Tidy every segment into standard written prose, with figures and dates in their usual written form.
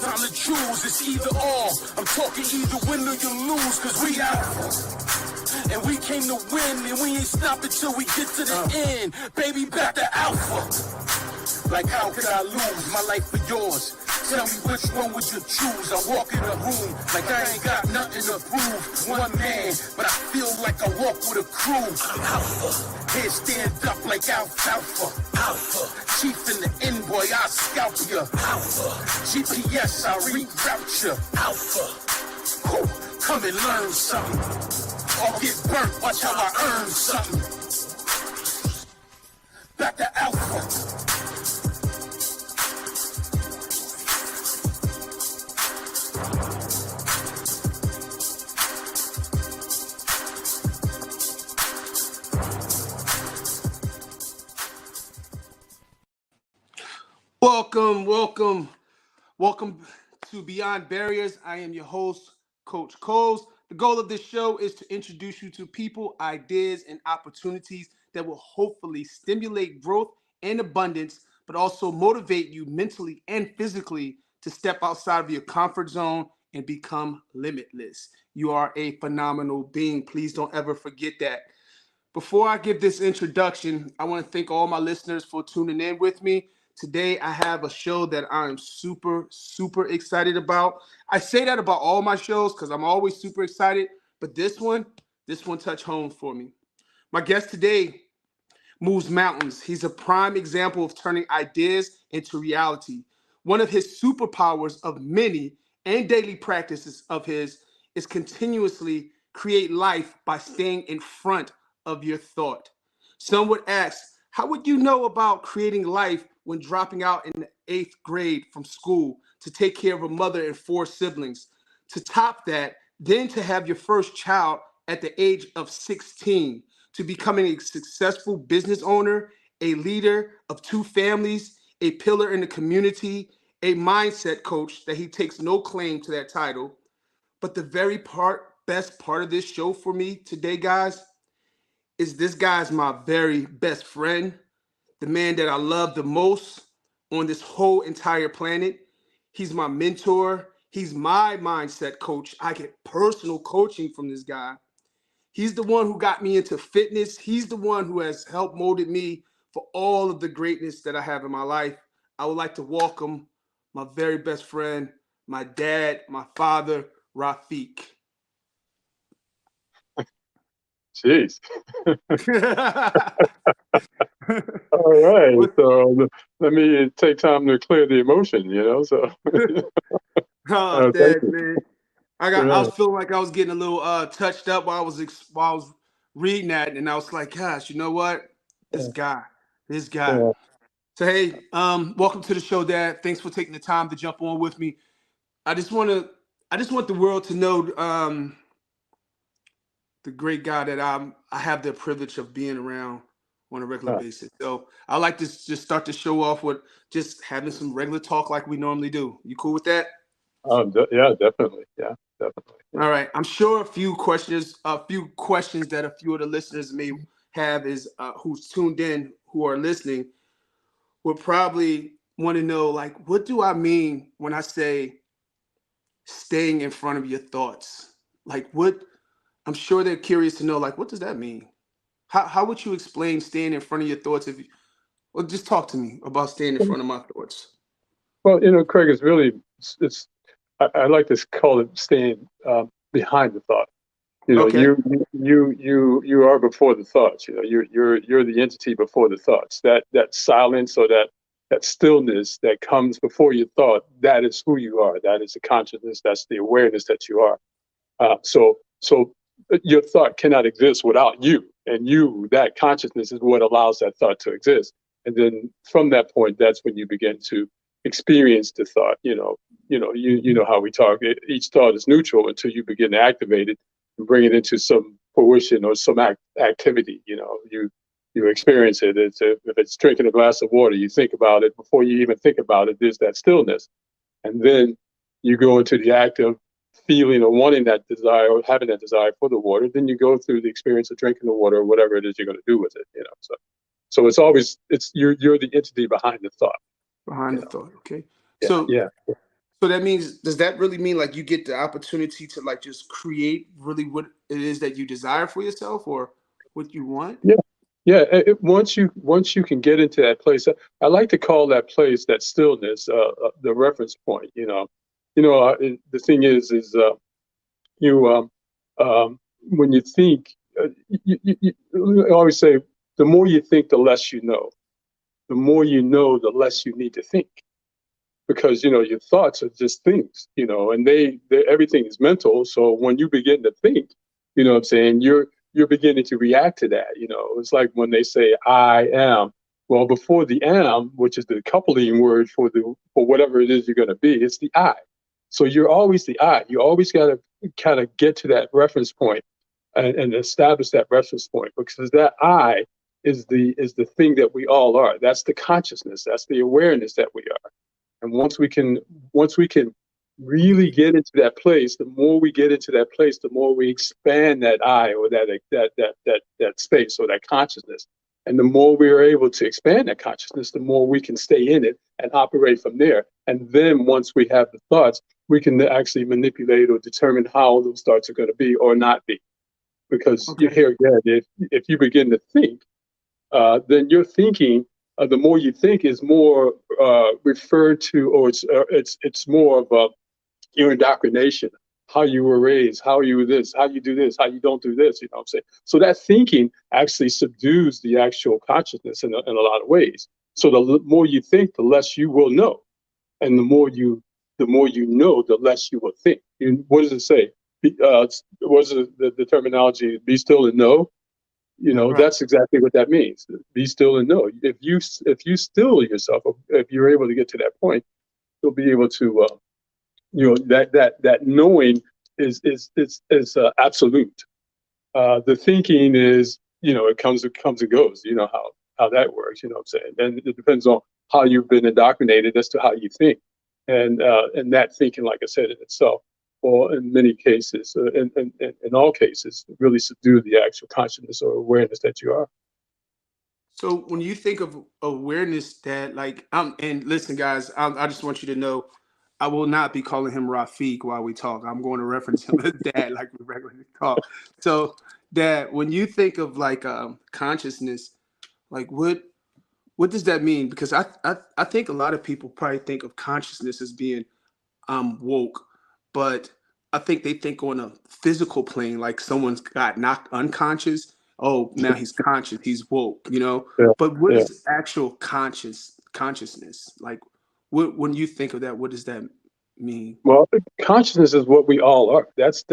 time to choose. It's either or. I'm talking either win or you lose, cause we out. And we came to win, and we ain't stopping till we get to the end. Baby, back to alpha. Like how could I lose my life for yours? Tell me which one would you choose? I walk in a room like I ain't got nothing to prove. One man, but I feel like I walk with a crew. I'm alpha. Head stand up like alfalfa. Alpha. Chief in the end, boy, I scalp ya. Alpha. GPS, I reroute ya. Alpha. Whew. Come and learn something. Or get burnt, watch how I earn something. Back to alpha. Welcome to Beyond Barriers. I am your host, Coach Coles. The goal of this show is to introduce you to people, ideas, and opportunities that will hopefully stimulate growth and abundance, but also motivate you mentally and physically to step outside of your comfort zone and become limitless. You are a phenomenal being. Please don't ever forget that. Before I give this introduction, I want to thank all my listeners for tuning in with me. Today, I have a show that I'm super excited about. I say that about all my shows because I'm always super excited, but this one touched home for me. My guest today moves mountains. He's a prime example of turning ideas into reality. One of his superpowers of many and daily practices of his is continuously create life by staying in front of your thought. Some would ask, how would you know about creating life when dropping out in the 8th grade from school to take care of a mother and 4 siblings? To top that, then to have your first child at the age of 16, to becoming a successful business owner, a leader of 2 families, a pillar in the community, a mindset coach that he takes no claim to that title. But the very best part of this show for me today, guys, is this guy's my very best friend, the man that I love the most on this whole entire planet. He's my mentor. He's my mindset coach. I get personal coaching from this guy. He's the one who got me into fitness. He's the one who has helped molded me for all of the greatness that I have in my life. I would like to welcome my very best friend, my dad, my father, Rafiq. Jeez. All right. So let me take time to clear the emotion, So. Oh, thanks, man. I was feeling like I was getting a little touched up while I was reading that, and I was like, gosh, you know what? This guy. Yeah. So hey, welcome to the show, Dad. Thanks for taking the time to jump on with me. I just want the world to know the great guy that I have the privilege of being around on a regular basis. So I like to just start the show off with just having some regular talk like we normally do. You cool with that? Yeah, definitely. Yeah, definitely. Yeah. All right. I'm sure a few questions that a few of the listeners may have is who's tuned in, who are listening, would probably want to know, like, what do I mean when I say staying in front of your thoughts? Like, what? I'm sure they're curious to know, like, what does that mean? How would you explain staying in front of your thoughts? Well, just talk to me about staying in front of my thoughts. Well, Craig, it's really I like to call it staying behind the thought. Okay. You are before the thoughts. You're the entity before the thoughts. That silence or that stillness that comes before your thought, that is who you are. That is the consciousness. That's the awareness that you are. So your thought cannot exist without you, and that consciousness is what allows that thought to exist. And then from that point, that's when you begin to experience the thought. You know how we talk. Each thought is neutral until you begin to activate it and bring it into some fruition or some activity. You experience it. If it's drinking a glass of water, you think about it before you even think about it. There's that stillness, and then you go into the act of feeling or wanting that desire or having that desire for the water. Then you go through the experience of drinking the water or whatever it is you're going to do with it. So it's always you're the entity behind the thought. Behind the thought. Okay. Yeah, So yeah. So that means, does that really mean like you get the opportunity to like just create really what it is that you desire for yourself or what you want? Yeah, yeah. Once you can get into that place, I like to call that place, that stillness, the reference point. The thing is you when you think, I always say, the more you think, the less you know. The more you know, the less you need to think, because your thoughts are just things, and they everything is mental. So when you begin to think, what I'm saying, you're beginning to react to that. It's like when they say I am. Well, before the am, which is the coupling word for whatever it is you're going to be, it's the I. So you're always the I. You always got to kind of get to that reference point, and establish that reference point, because that I is the thing that we all are. That's the consciousness. That's the awareness that we are. And once we can really get into that place, the more we get into that place, the more we expand that I, or that space, or that consciousness. And the more we are able to expand that consciousness, the more we can stay in it and operate from there. And then once we have the thoughts, we can actually manipulate or determine how those thoughts are going to be or not be. Because you Okay. here again, if you begin to think, then your thinking, the more you think, is more referred to, or it's more of your indoctrination, how you were raised, how you this, how you do this, how you don't do this. You know what I'm saying? So that thinking actually subdues the actual consciousness in a lot of ways. So the more you think, the less you will know, and the more you know, the less you will think. What does it say? What's the terminology? Be still and know. Right. That's exactly what that means. Be still and know. If you still yourself, if you're able to get to that point, you'll be able to, that knowing is absolute. The thinking is, it comes and goes. You know how that works. You know what I'm saying? And it depends on how you've been indoctrinated as to how you think, and that thinking, like I said, in itself, or in many cases, in all cases, really subdue the actual consciousness or awareness that you are. So when you think of awareness, that like and listen, guys, I just want you to know, I will not be calling him Rafiq while we talk. I'm going to reference him as dad, like we regularly talk. So that when you think of like consciousness, like what does that mean? Because I think a lot of people probably think of consciousness as being woke, but I think they think on a physical plane, like someone's got knocked unconscious. Oh, now he's conscious, he's woke, you know. Yeah, But what yeah. is actual consciousness? Like, when you think of that, what does that mean? Well, consciousness is what we all are. That's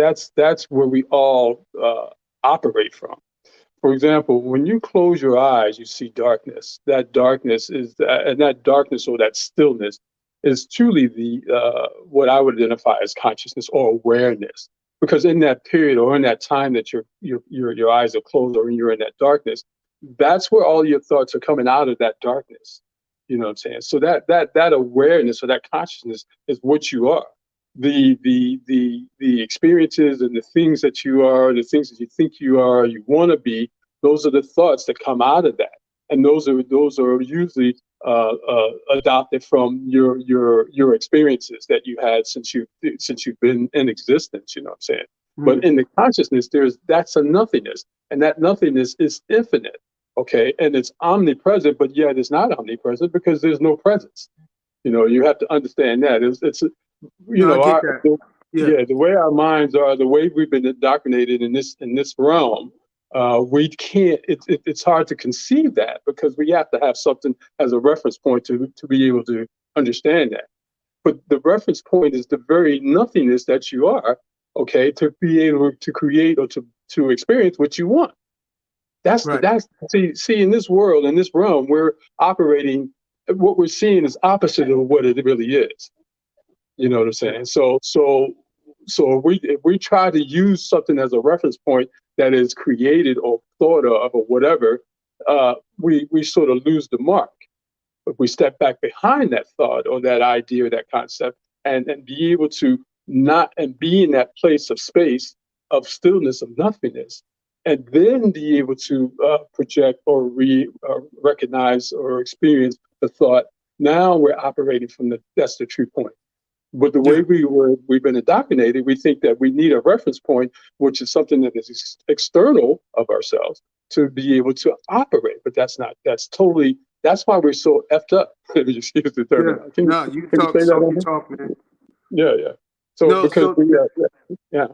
where we all operate from. For example, when you close your eyes, you see darkness. That darkness and that darkness, or that stillness, is truly the what I would identify as consciousness or awareness. Because in that period, or in that time that your eyes are closed, or you're in that darkness, that's where all your thoughts are coming out of, that darkness. You know what I'm saying? So that awareness, or that consciousness, is what you are. The experiences and the things that you are, the things that you think you are, you want to be, those are the thoughts that come out of that, and those are usually adopted from your experiences that you had since you've been in existence. You know what I'm saying? But Hmm. in the consciousness, that's a nothingness, and that nothingness is infinite. Okay, and it's omnipresent, but yet it's not omnipresent, because there's no presence. You have to understand that it's No, I get our that. the, Yeah. yeah, the way our minds are, the way we've been indoctrinated in this realm. We can't. It's hard to conceive that, because we have to have something as a reference point to be able to understand that. But the reference point is the very nothingness that you are. Okay, to be able to create, or to experience what you want. Right. That's see, in this world, in this realm, we're operating. What we're seeing is opposite of what it really is. You know what I'm Yeah. saying? So if we try to use something as a reference point that is created or thought of, or whatever, we sort of lose the mark. If we step back behind that thought, or that idea, or that concept, and be able to not, and be in that place of space, of stillness, of nothingness, and then be able to project, or recognize, or experience the thought. Now we're operating from that's the true point. But the way we've been indoctrinated, we think that we need a reference point, which is something that is external of ourselves to be able to operate. But that's not. That's why we're so effed up. Let me excuse the term. Yeah. Can No, you you talk, say that so on you here? talk, man. Yeah, yeah. So No, because so we, yeah.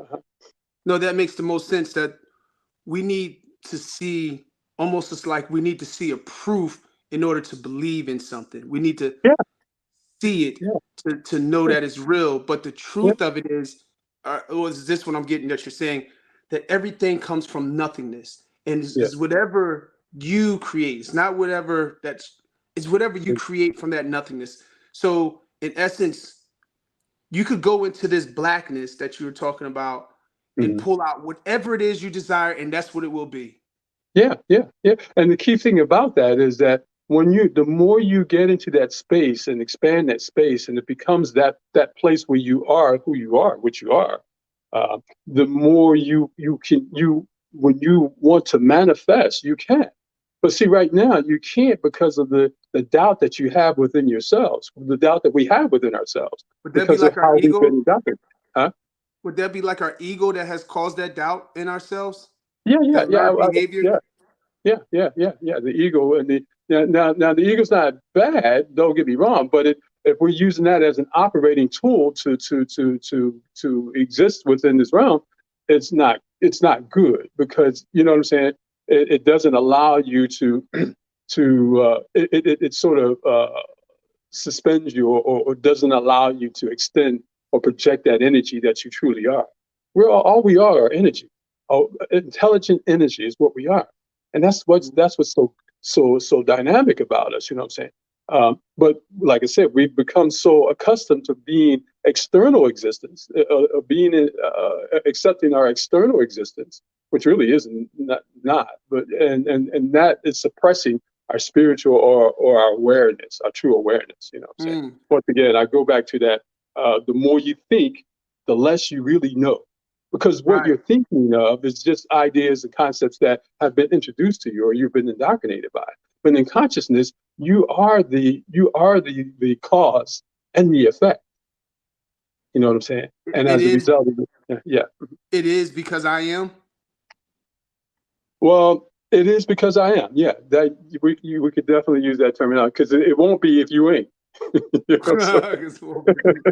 no, that makes the most sense that we need to see almost it's like we need to see a proof in order to believe in something. We need to Yeah, see it yeah, to know yeah, that it's real. But the yeah, truth of it is this what I'm getting that you're saying that everything comes from nothingness and yeah, is whatever you create. It's not whatever it's whatever you create from that nothingness. So in essence, you could go into this blackness that you were talking about and mhm. pull out whatever it is you desire, and that's what it will be. Yeah, yeah, yeah. And the key thing about that is that the more you get into that space and expand that space, and it becomes that place where you are who you are, which you are, the more when you want to manifest, you can. But see, right now you can't because of the doubt that you have within yourselves, the doubt that we have within ourselves, Would that be because of like our how we've been ego? indoctrinated. Huh? Would that be like our ego that has caused that doubt in ourselves? Yeah, yeah, That yeah, learned behavior? yeah. Yeah, yeah, yeah, yeah. The ego and the now the ego's not bad. Don't get me wrong, but if we're using that as an operating tool to exist within this realm, it's not good because you know what I'm saying. It doesn't allow you to it sort of suspends you or doesn't allow you to extend or project that energy that you truly are. All we are energy. Oh, intelligent energy is what we are, and that's what's so dynamic about us. You know what I'm saying? But like I said, we've become so accustomed to being external existence, accepting our external existence, which really is not. But and that is suppressing our spiritual or our awareness, our true awareness. You know what I'm saying? Mm, Once again, I go back to that. The more you think, the less you really know. Because what right. you're thinking of is just ideas and concepts that have been introduced to you or you've been indoctrinated by. But in consciousness, you are the cause and the effect. You know what I'm saying? And It as a is result of it, yeah. it is because I am. Well, it is because I am. Yeah, that we could definitely use that terminology because it won't be if you ain't. You know, so, It's what we do.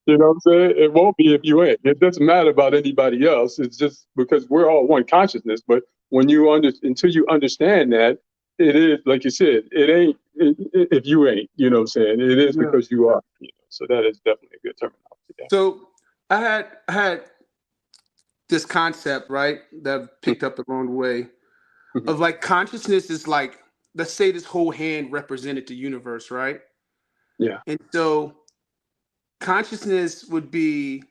you know what I'm saying? It won't be if you ain't. It doesn't matter about anybody else. It's just because we're all one consciousness. But until you understand that, it is like you said. It ain't if you ain't. You know what I'm saying? It is Yeah. because you are. You know, so that is definitely a good terminology. Yeah. So I had this concept, right, that I've picked up along the way Mhm. of like consciousness is like, let's say this whole hand represented the universe, right? Yeah. And so consciousness would be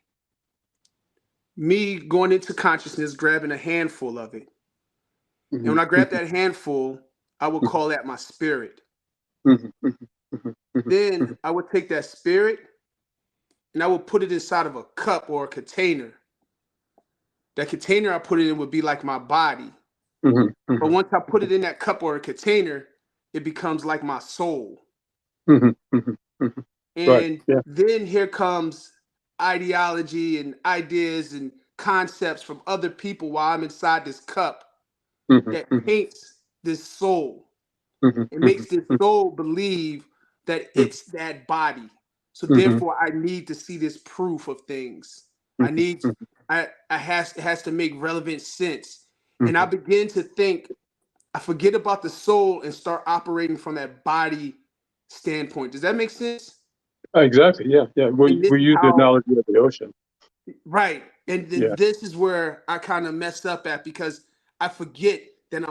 me going into consciousness, grabbing a handful of it. And when Mhm. I grab that handful, I would Mhm. call that my spirit. Mhm. Mhm. Mhm. Mhm. Then Mhm. I would take that spirit and I would put it inside of a cup or a container. That container I put it in would be like my body. Mhm. But Mhm. once I put it in that cup or a container, it becomes like my soul. Mhm. Mhm. Mhm. Right. And Yeah. then here comes ideology and ideas and concepts from other people while I'm inside this cup Mhm. that Mhm. paints this soul. Mhm. It Mhm. makes this Mhm. soul believe that Mhm. it's that body. So Mhm. therefore, I need to see this proof of things. I Mhm. need, it has to make relevant sense. And I Mhm. begin to think, I forget about the soul and start operating from that body standpoint. Does that make sense? Exactly. Yeah. Yeah. We And this we is use the how, analogy of the ocean. right. And then Yeah. this is where I kind of messed up at because I forget that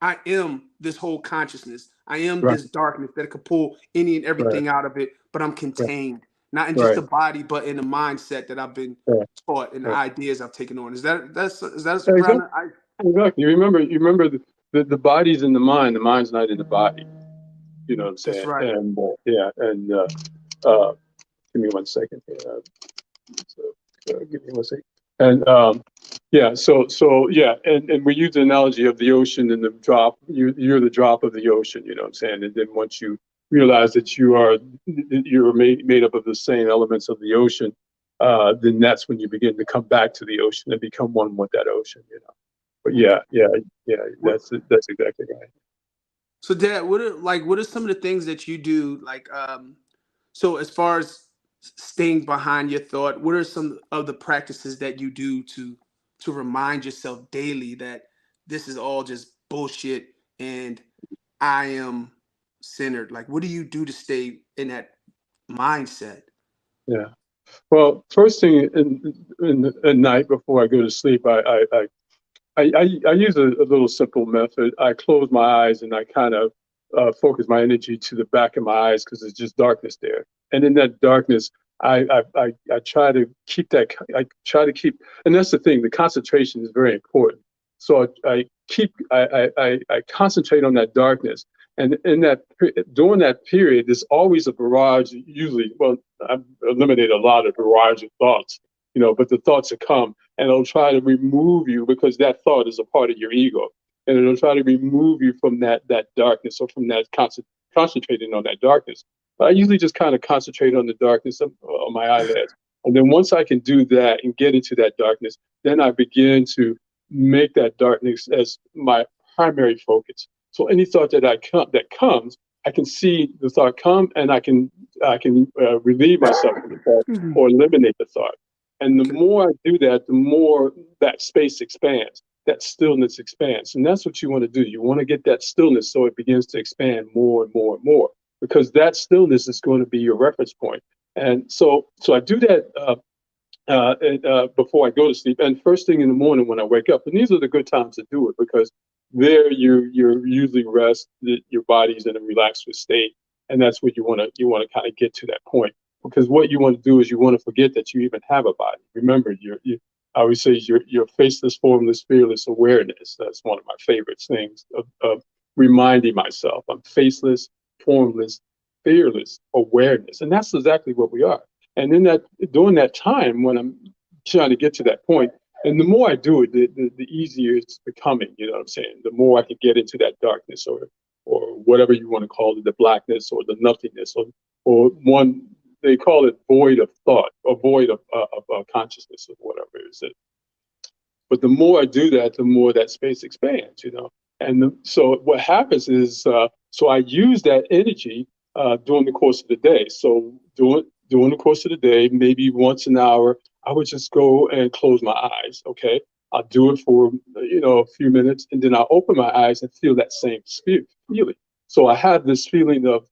I am this whole consciousness. I am Right. this darkness that could pull any and Right. everything out of it, but I'm Right. contained, not in just Right. the body, but in the mindset that I've been Right. taught and the Right. ideas I've taken on. Is that Yeah, around? exactly. Exactly. You remember the body's in the mind. The mind's not in the body. You know what I'm That's saying? right. And yeah. And uh, give me one second. So, give me one second. And yeah, so yeah, and we use the analogy of the ocean and the drop. You're the drop of the ocean. You know what I'm saying? And then once you realize that you're made up of the same elements of the ocean, then that's when you begin to come back to the ocean and become one with that ocean. But Okay. yeah, What, that's exactly right. so Dad, what are some of the things that you do? So as far as staying behind your thought, what are some of the practices that you do to remind yourself daily that this is all just bullshit and I am centered? Like, what do you do to stay in that mindset? Yeah. Well, first thing at night before I go to sleep, I use a little simple method. I close my eyes and I kind of focus my energy to the back of my eyes because it's just darkness there. And in that darkness, I try to keep that. I try to keep, and that's the thing. The concentration is very important. So I concentrate on that darkness, and during that period, there's always a barrage. Usually, well, I've eliminated a lot of barrage of thoughts, but the thoughts that come and it'll try to remove you because that thought is a part of your ego, and it'll try to remove you from that darkness or from that concentrating on that darkness. But I usually just kind of concentrate on the darkness on my eyelids, and then once I can do that and get into that darkness, then I begin to make that darkness as my primary focus. So any thought that comes, I can see the thought come, and I can relieve myself from the thought Mhm. or eliminate the thought. And the Okay. more I do that, the more that space expands, that stillness expands. And that's what you want to do. You want to get that stillness so it begins to expand more and more and more, because that stillness is going to be your reference point. And so I do that before I go to sleep and first thing in the morning when I wake up. And these are the good times to do it because there you're usually rest, your body's in a relaxed state, and that's what you want to kind of get to that point. Because what you want to do is you want to forget that you even have a body. Remember, I always say your faceless, formless, fearless awareness. That's one of my favorite things of reminding myself. I'm faceless, formless, fearless awareness, and that's exactly what we are. And in that during that time when I'm trying to get to that point, and the more I do it, the easier it's becoming. You know what I'm saying? The more I can get into that darkness or whatever you want to call it, the blackness or the nothingness or one they call it void of thought or void of consciousness or whatever it is. But the more I do that, the more that space expands. So what happens is, so I use that energy during the course of the day. So during the course of the day, maybe once an hour, I would just go and close my eyes. Okay, I'll do it for a few minutes, and then I'll open my eyes and feel that same feeling. So I have this feeling of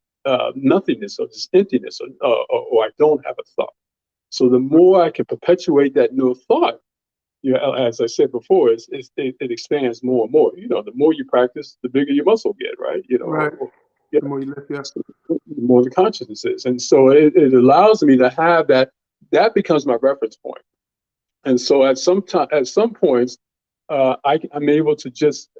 nothingness or this emptiness, or I don't have a thought. So the more I can perpetuate that no thought, as I said before, it expands more and more. The more you practice, the bigger your muscle get, right? Right. Yeah, The more you lift, yeah. so the more the consciousness is. And so it allows me to have that becomes my reference point. And so at some points, I'm able to just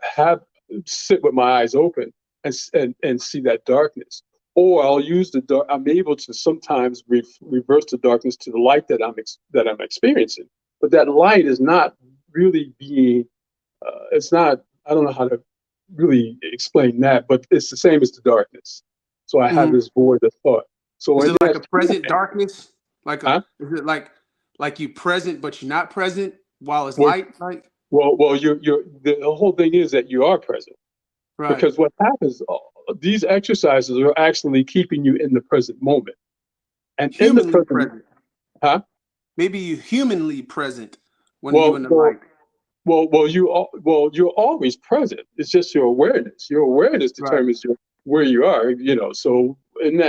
sit with my eyes open and see that darkness. Or I'll use the dark. I'm able to sometimes reverse the darkness to the light that I'm experiencing. But that light is not really being. It's not. I don't know how to really explain that, but it's the same as the darkness. So I have Mhm. this void of thought. So Is in it like that a present darkness? huh? Is it like you present but you're not present while it's Well, light? Like the whole thing is that you are present. right. Because what happens, these exercises are actually keeping you in the present moment. And in the Humanly present, present. huh? Maybe you humanly present when you Well, in the well, light. you're always present. It's just your awareness. Your awareness Right. determines where you are. So in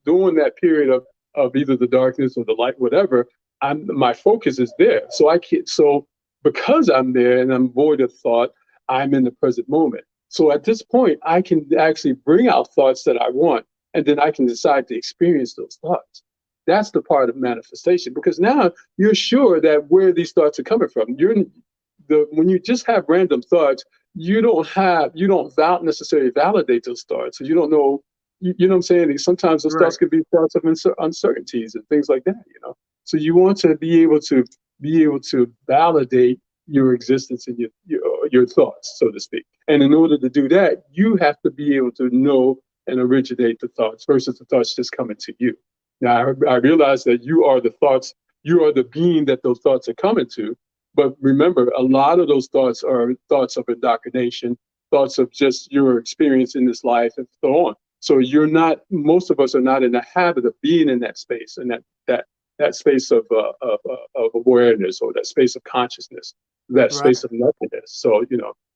during that period of either the darkness or the light, whatever, my focus is there. So I can so because I'm there and I'm void of thought, I'm in the present moment. So at this point, I can actually bring out thoughts that I want, and then I can decide to experience those thoughts. That's the part of manifestation because now you're sure that where these thoughts are coming from. When you just have random thoughts, you don't necessarily validate those thoughts. So you don't know, you know what I'm saying? Sometimes those Right. thoughts can be thoughts of uncertainties and things like that. So you want to be able to validate your existence and your thoughts, so to speak. And in order to do that, you have to be able to know and originate the thoughts versus the thoughts just coming to you. Now, I realize that you are the thoughts, you are the being that those thoughts are coming to. But remember, a lot of those thoughts are thoughts of indoctrination, thoughts of just your experience in this life and so on. So you're not, most of us are not in the habit of being in that space and that space of awareness, or that space of consciousness, that Right. space of nothingness. So,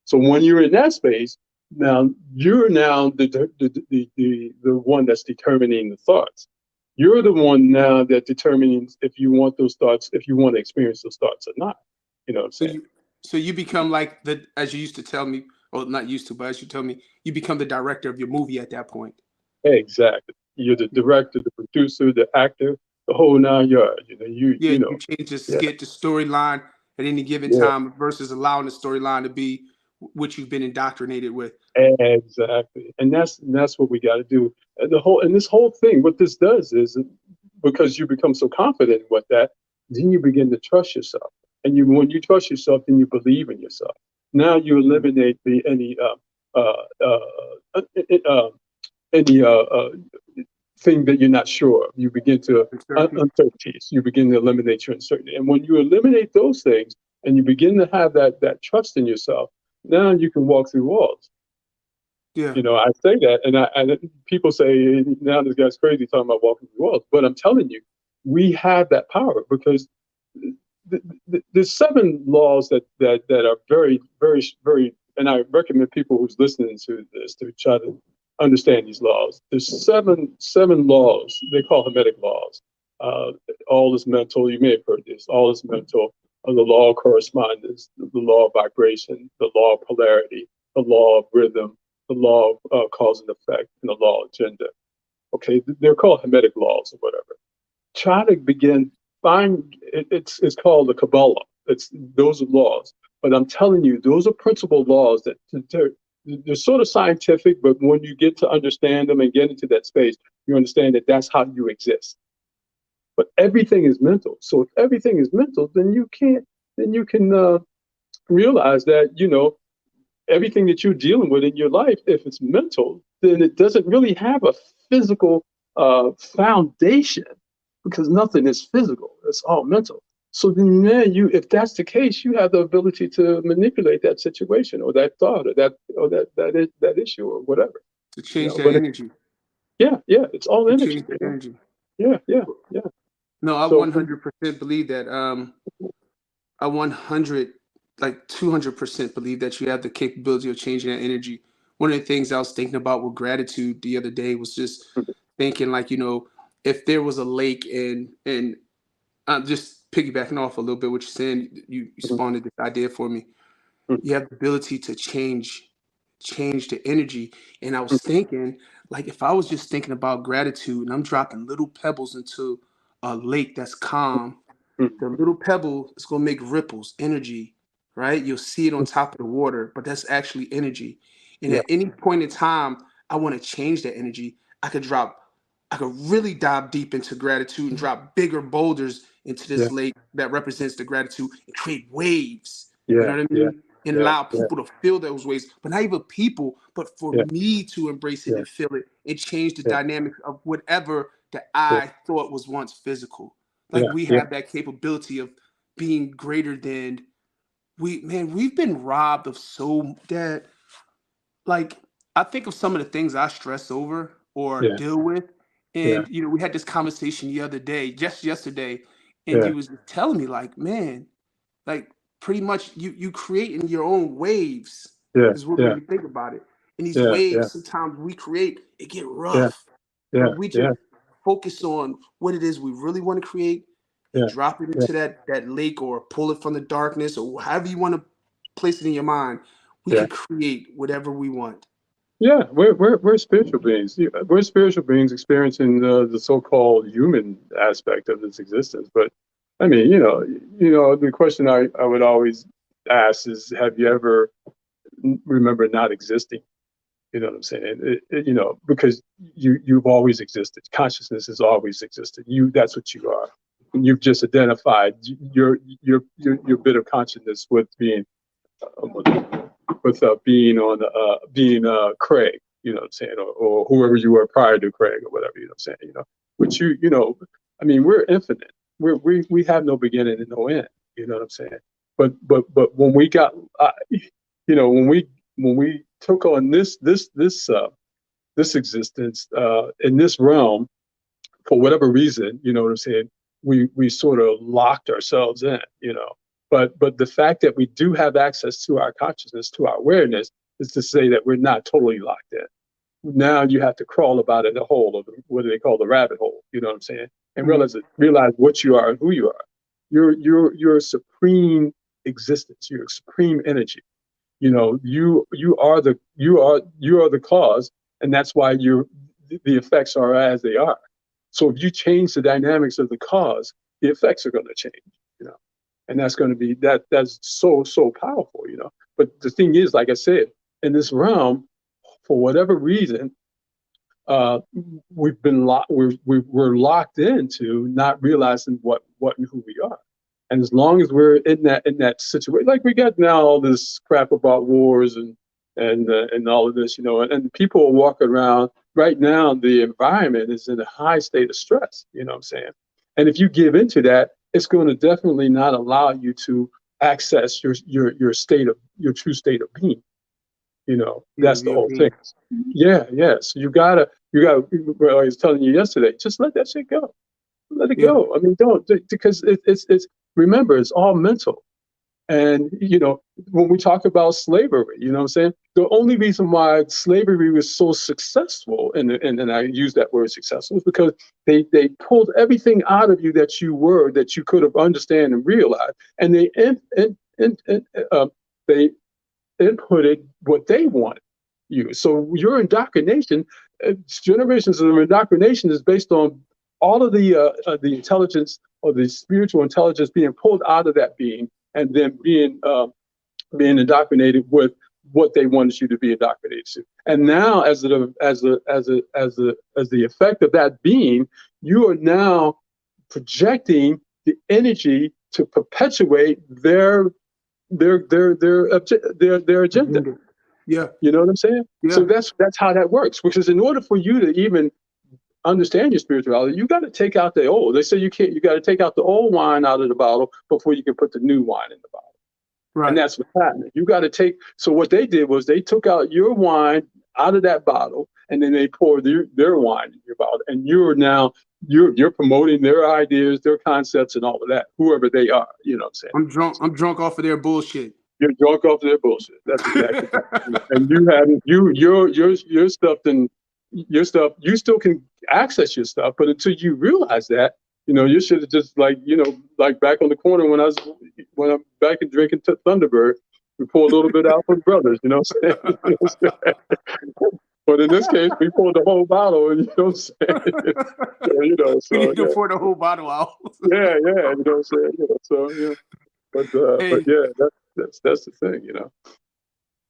so when you're in that space, now you're now the one that's determining the thoughts. You're the one now that determines if you want those thoughts, if you want to experience those thoughts or not. You know what I'm So saying? you become like the, as you used to tell me, or not used to, but as you tell me, you become the director of your movie at that point. Exactly. You're the director, the producer, the actor, the whole 9 yards. Yeah, You you know. change the Yeah, skit, the storyline at any given yeah. time versus allowing the storyline to be what you've been indoctrinated with. Exactly, and that's what we got to do. And this whole thing, what this does is, because you become so confident with that, then you begin to trust yourself. And when you trust yourself, then you believe in yourself. Now you eliminate the uh, uh, any thing that you're not sure of. You begin to Uncertainty. uncertainties. You begin to eliminate your uncertainty. And when you eliminate those things, and you begin to have that trust in yourself, now you can walk through walls. Yeah. I say that, and people say, now this guy's crazy talking about walking through walls. But I'm telling you, we have that power, because there's 7 laws that are very, very, very, and I recommend people who's listening to this to try to understand these laws. There's seven laws. They call Hermetic laws. Uh, all is mental. You may have heard this. All is mental. The law of correspondence, the law of vibration, the law of polarity, the law of rhythm, the law of cause and effect, and the law of gender. Okay, they're called Hermetic laws or whatever. Try to begin it's called the Kabbalah. It's those are laws, but I'm telling you, those are principal laws that they're sort of scientific, but when you get to understand them and get into that space, you understand that that's how you exist. But everything is mental. So if everything is mental, then you can realize that everything that you're dealing with in your life, if it's mental, then it doesn't really have a physical foundation, because nothing is physical. It's all mental. So then, if that's the case, you have the ability to manipulate that situation, or that thought, or that issue, or whatever. To change that But energy. yeah, it's all To energy. change that energy. Yeah. No, I So 100% believe that. I 100, like 200% believe that you have the capability of changing that energy. One of the things I was thinking about with gratitude the other day was just thinking, like, if there was a lake, and I'm just piggybacking off a little bit what you're saying, you spawned this idea for me. You have the ability to change the energy. And I was thinking, like, if I was just thinking about gratitude and I'm dropping little pebbles into a lake that's calm, the little pebble is going to make ripples, energy, right? You'll see it on top of the water, but that's actually energy. And yeah, at any point in time, I want to change that energy. I could really dive deep into gratitude and drop bigger boulders into yeah, this lake that represents the gratitude and create waves. You yeah, know what I yeah, mean? And yeah, allow yeah, people to feel those waves, but not even people, but for yeah, me to embrace it yeah, and feel it and change the yeah, dynamics of whatever that yeah, I thought was once physical. Like, yeah, we yeah, have that capability of being greater than we've been robbed of so that, like, I think of some of the things I stress over or yeah, deal with. yeah, And we had this conversation the other day, just yesterday, and yeah, you was telling me, like, man, like, pretty much you creating your own waves yeah, is what made yeah, me think about it. And these yeah, yeah, waves, sometimes we create, it get yeah, rough. yeah, But we yeah, just focus on what it is we really want to create and yeah, drop it yeah, into that lake, or pull it from the darkness, or however you want to place it in your mind. We yeah. could create whatever we want. Yeah, we're spiritual beings. We're spiritual beings experiencing the so-called human aspect of this existence. But I mean, the question I would always ask is, have you ever remember not existing? You know what I'm saying? Because you've always existed. Consciousness has always existed. That's what you are. And you've just identified your bit of consciousness with being being on being Craig. you know what I'm saying, or whoever you were prior to Craig or whatever, you know what I'm saying, which I mean, we're infinite. We have no beginning and no end, you know what I'm saying? But when we got, when we took on this existence in this realm, for whatever reason, you know what I'm saying, we sort of locked ourselves in, But the fact that we do have access to our consciousness, to our awareness, is to say that we're not totally locked in. Now you have to crawl about in the hole of what do they call the rabbit hole, you know what I'm saying? And realize what you are and who you are. You're a supreme existence. You're a supreme energy. You are the cause, and that's why the effects are as they are. So if you change the dynamics of the cause, the effects are going to change, and that's going to be that's so powerful. But the thing is, like I said, in this realm, for whatever reason, we've been we're locked into not realizing what and who we are. And as long as we're in that situation, like we got now all this crap about wars and all of this, and people are walking around right now. The environment is in a high state of stress. You know what I'm saying? And if you give into that, it's going to definitely not allow you to access your true state of being. That's the whole thing. Yeah. So you gotta. Well, I was telling you yesterday, just let that shit go. Let it go. I mean, don't, because it's remember, it's all mental. And when we talk about slavery, you know what I'm saying? The only reason why slavery was so successful, and I use that word successful, is because they pulled everything out of you that you could have understand and realized, and they inputted what they wanted you. So your indoctrination, generations of indoctrination, is based on all of the intelligence or the spiritual intelligence being pulled out of that being, and then being indoctrinated with what they wanted you to be indoctrinated to. And now, as the effect of that being, you are now projecting the energy to perpetuate their agenda. Yeah. You know what I'm saying? Yeah. So that's how that works. Because in order for you to even understand your spirituality, you got to take out the old. They say you got to take out the old wine out of the bottle before you can put the new wine in the bottle. Right. And that's what's happening. You got to take. So what they did was they took out your wine out of that bottle, and then they poured their wine in your bottle, and you're promoting their ideas, their concepts, and all of that. Whoever they are, you know what I'm saying. I'm drunk off of their bullshit. You're drunk off of their bullshit. That's exactly right. And you have your stuff. Then your stuff. You still can access your stuff, but until you realize that, you should have just like back on the corner when I'm back and drinking Thunderbird, we pour a little bit out for the brothers, you know what I'm saying? But in this case, we poured the whole bottle, and you know what I'm saying? So we need to pour the whole bottle out. Yeah, you know what I'm saying? So yeah, but yeah, that's the thing,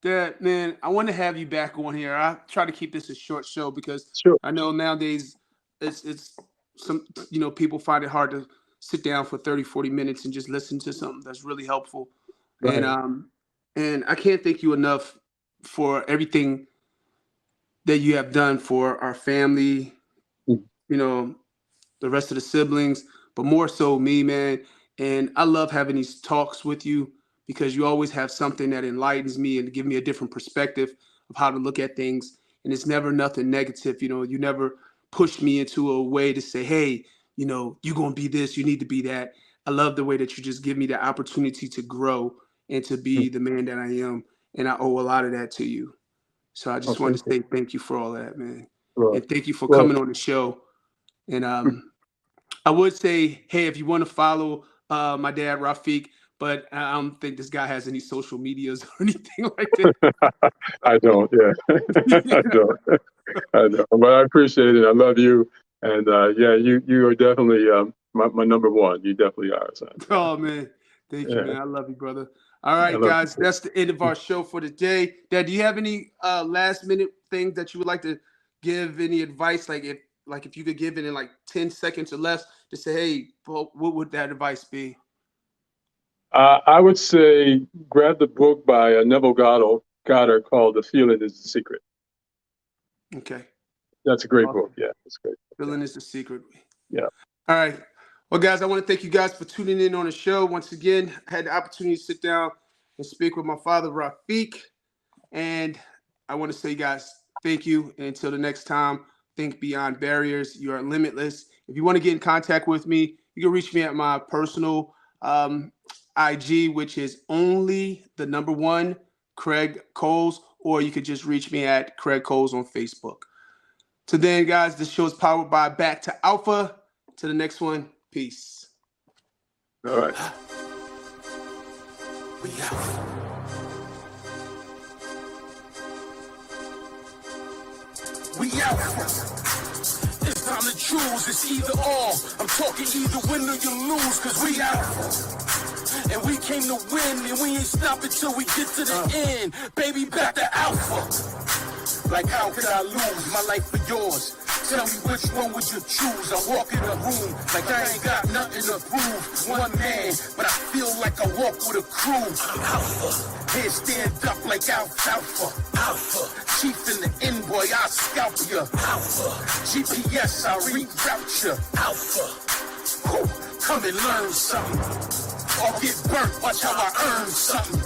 Dad, man, I want to have you back on here. I try to keep this a short show because I know nowadays it's some people find it hard to sit down for 30, 40 minutes and just listen to something that's really helpful. Right. And I can't thank you enough for everything that you have done for our family, the rest of the siblings, but more so me, man. And I love having these talks with you because you always have something that enlightens me and give me a different perspective of how to look at things. And it's never nothing negative. You never push me into a way to say, hey, you're going to be this, you need to be that. I love the way that you just give me the opportunity to grow and to be the man that I am. And I owe a lot of that to you. So I just wanted to say thank you for all that, man. And thank you for coming on the show. And I would say, hey, if you want to follow my dad, Rafiq, but I don't think this guy has any social medias or anything like that. I don't, I don't. But I appreciate it. I love you. And you are definitely my number one. You definitely are, son. Oh, man. Thank you, man. I love you, brother. All right, guys, that's the end of our show for today. Dad, do you have any last minute things that you would like to give, any advice? Like if you could give it in like 10 seconds or less to say, hey, what would that advice be? I would say grab the book by Neville Goddard called The Feeling is the Secret. Okay. That's a great Awesome. book. Yeah, it's great. Villain is the secret. Yeah. All right. Well, guys, I want to thank you guys for tuning in on the show. Once again, I had the opportunity to sit down and speak with my father, Rafiq. And I want to say, guys, thank you. And until the next time, think beyond barriers. You are limitless. If you want to get in contact with me, you can reach me at my personal IG, which is only1 Craig Coles, or you could just reach me at Craig Coles on Facebook. So then, guys, this show is powered by Back to Alpha. To the next one, peace. All right. We out. We out. It's time to choose. It's either or. I'm talking either win or you lose, cause we out. And we came to win, and we ain't stopping till we get to the end. Baby, back to Alpha. Like how could I lose my life for yours? Tell me which one would you choose? I walk in a room like I ain't got nothing to prove. One man, but I feel like I walk with a crew. I'm Alpha. Head stand up like Alpha. Alpha. Chief in the end, boy, I'll scalp ya. Alpha. GPS, I'll reroute ya. Alpha. Whew. Come and learn something. Or get burnt, watch how I earn something.